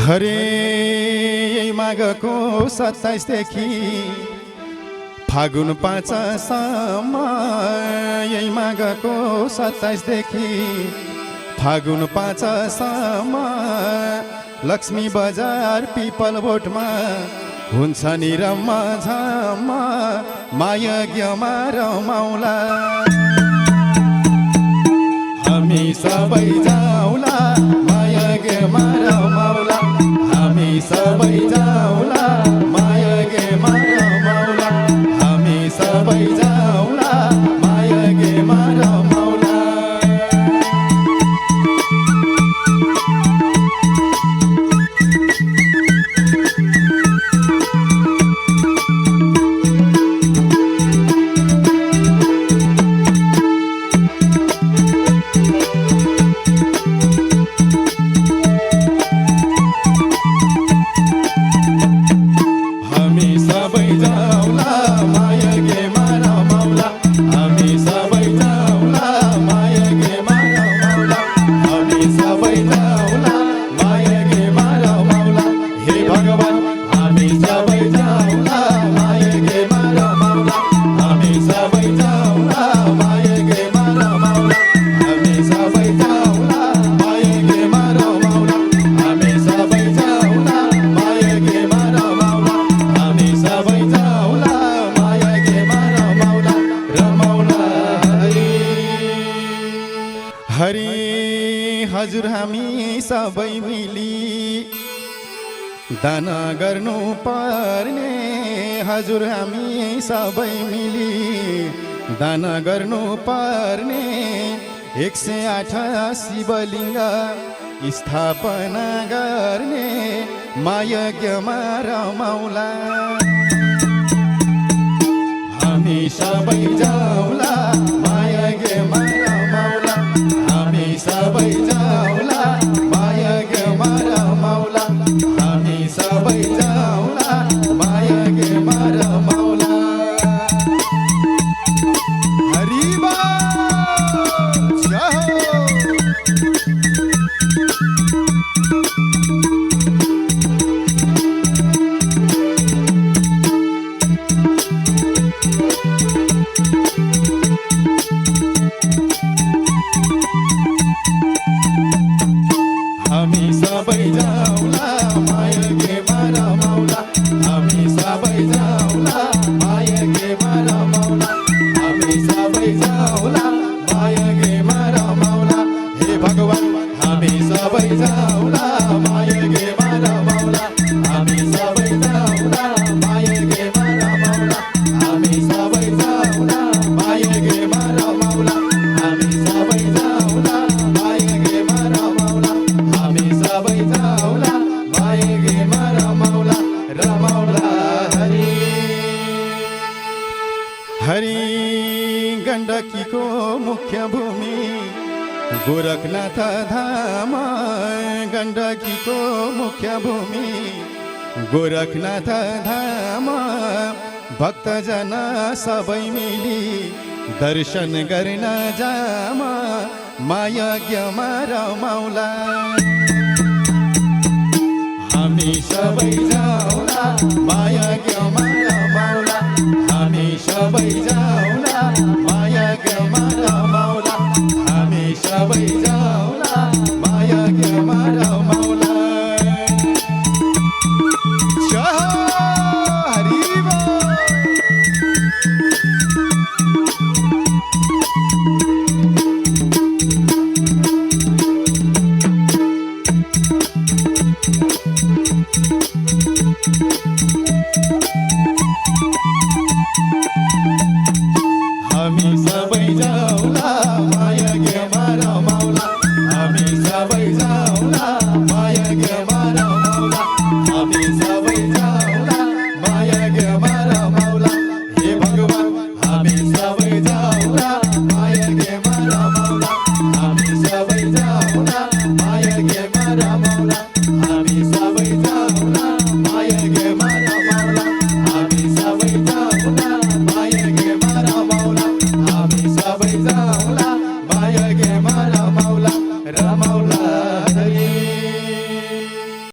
हरे माघको 27 देखि फागुन 5 सम्म, यही माघको 27 देखि फागुन 5 सम्म लक्ष्मी बजार पिपल बोटमा हुन्छ नि रमझम, मायज्ञमा रमाउला हामी सबै जाउला, मायज्ञमा रमाउला हामी सबै जाउला, मायज्ञमा रमाउला हामी सबै जाउला, मायज्ञमा रमाउला। हजुर हामी सबै मिली दान गर्नु पर्ने, हजुर हामी सबै मिली दान गर्नु पर्ने। 108 शिवलिङ्ग स्थापना गर्ने, मायज्ञमा रमाउला हामी सबै जाउला, मायज्ञमा रमाउला हामी सबै जाउला, मायज्ञमा रमाउला हामी सबै जाउला, मायज्ञमा रमाउला। हरि बोल जय हो। हामी सबै जाउला, मायज्ञमा रमाउला हामी सबै जाउला, मायज्ञमा रमाउला हामी सबै जाउला, मायज्ञमा रमाउला। हे भगवान हामी सबै जाउला, मायज्ञमा रमाउला हामी सबै जाउला, मायज्ञमा रमाउला हामी सबै जाउला, मायज्ञमा रमाउला हामी सबै जाउला, मायज्ञमा रमाउला हामी सबै जाउला, मायज्ञमा रमाउला रमाउला। हरि हरि गण्डकीको मुख्य भूमि गोरखनाथ धाम, गण्डकीको मुख्य भूमि गोरखनाथ धाम। भक्तजन सबै मिली दर्शन गर्न जाम, मायज्ञमा रमाउला।